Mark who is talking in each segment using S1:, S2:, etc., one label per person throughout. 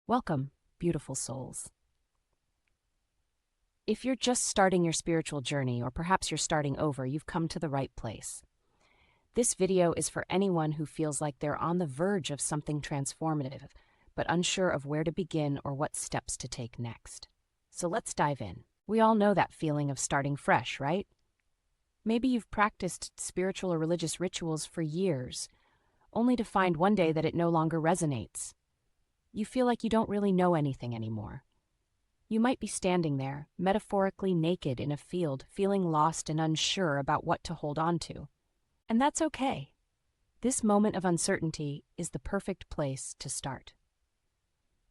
S1: Welcome, beautiful souls. If you're just starting your spiritual journey, or perhaps you're starting over, you've come to the right place. This video is for anyone who feels like they're on the verge of something transformative, but unsure of where to begin or what steps to take next. So let's dive in. We all know that feeling of starting fresh, right? Maybe you've practiced spiritual or religious rituals for years, only to find one day that it no longer resonates. You feel like you don't really know anything anymore. You might be standing there, metaphorically naked in a field, feeling lost and unsure about what to hold on to. And that's okay. This moment of uncertainty is the perfect place to start.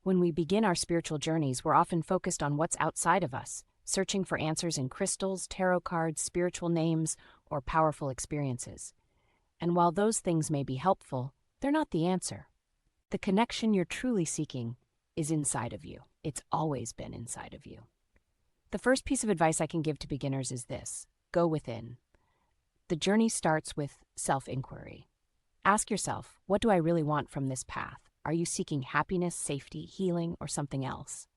S1: When we begin our spiritual journeys, we're often focused on what's outside of us, searching for answers in crystals, tarot cards, spiritual names, or powerful experiences. And while those things may be helpful, they're not the answer. The connection you're truly seeking is inside of you. It's always been inside of you. The first piece of advice I can give to beginners is this: go within. The journey starts with self-inquiry. Ask yourself, what do I really want from this path? Are you seeking happiness, safety, healing, or something else?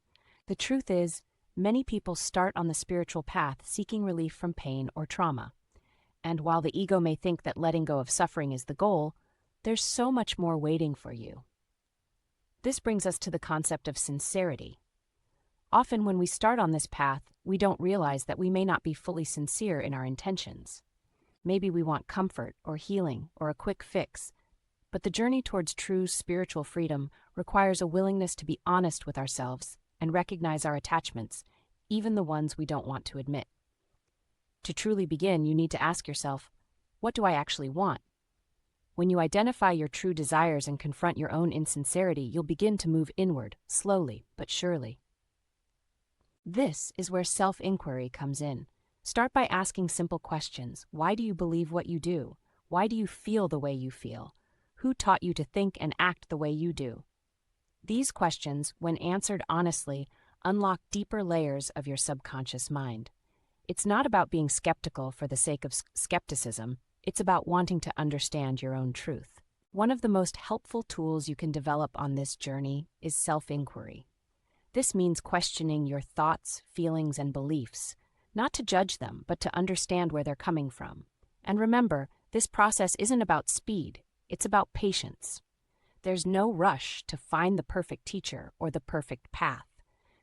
S1: The truth is, many people start on the spiritual path seeking relief from pain or trauma. And while the ego may think that letting go of suffering is the goal, there's so much more waiting for you. This brings us to the concept of sincerity. Often when we start on this path, we don't realize that we may not be fully sincere in our intentions. Maybe we want comfort or healing or a quick fix, but the journey towards true spiritual freedom requires a willingness to be honest with ourselves and recognize our attachments, even the ones we don't want to admit. To truly begin, you need to ask yourself, what do I actually want? When you identify your true desires and confront your own insincerity, you'll begin to move inward, slowly but surely. This is where self-inquiry comes in. Start by asking simple questions. Why do you believe what you do? Why do you feel the way you feel? Who taught you to think and act the way you do? These questions, when answered honestly, unlock deeper layers of your subconscious mind. It's not about being skeptical for the sake of skepticism. It's about wanting to understand your own truth. One of the most helpful tools you can develop on this journey is self-inquiry. This means questioning your thoughts, feelings, and beliefs, not to judge them, but to understand where they're coming from. And remember, this process isn't about speed, it's about patience. There's no rush to find the perfect teacher or the perfect path.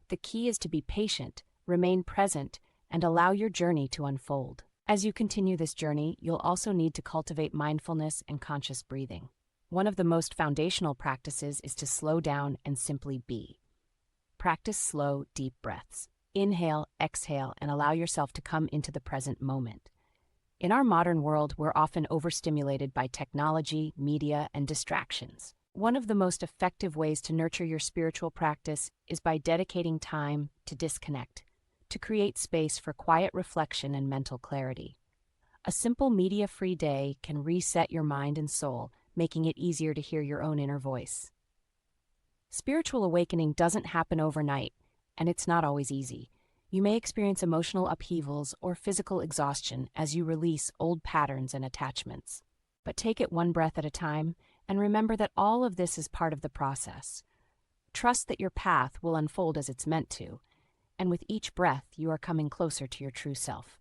S1: The key is to be patient, remain present, and allow your journey to unfold. As you continue this journey, you'll also need to cultivate mindfulness and conscious breathing. One of the most foundational practices is to slow down and simply be. Practice slow, deep breaths. Inhale, exhale, and allow yourself to come into the present moment. In our modern world, we're often overstimulated by technology, media, and distractions. One of the most effective ways to nurture your spiritual practice is by dedicating time to disconnect, to create space for quiet reflection and mental clarity. A simple media-free day can reset your mind and soul, making it easier to hear your own inner voice. Spiritual awakening doesn't happen overnight, and it's not always easy. You may experience emotional upheavals or physical exhaustion as you release old patterns and attachments. But take it one breath at a time, and remember that all of this is part of the process. Trust that your path will unfold as it's meant to, and with each breath, you are coming closer to your true self.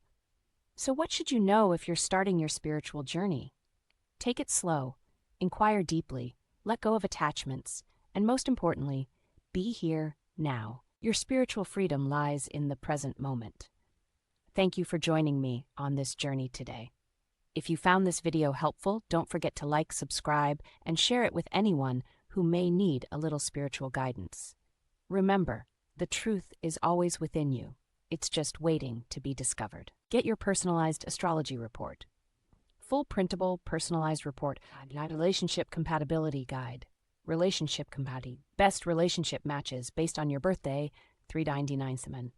S1: So what should you know if you're starting your spiritual journey? Take it slow, inquire deeply, let go of attachments, and most importantly, be here now. Your spiritual freedom lies in the present moment. Thank you for joining me on this journey today. If you found this video helpful, don't forget to like, subscribe, and share it with anyone who may need a little spiritual guidance. Remember, the truth is always within you. It's just waiting to be discovered. Get your personalized astrology report. Full printable personalized report. Relationship compatibility guide. Relationship compatibility. Best relationship matches based on your birthday, $3.99.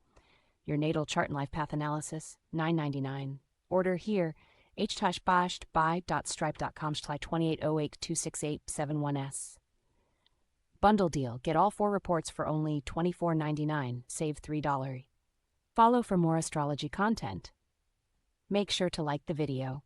S1: Your natal chart and life path analysis, $9.99. Order here. buy.stripe.com/28082687 Bundle deal. Get all 4 reports for only $24.99. Save $3. Follow for more astrology content. Make sure to like the video,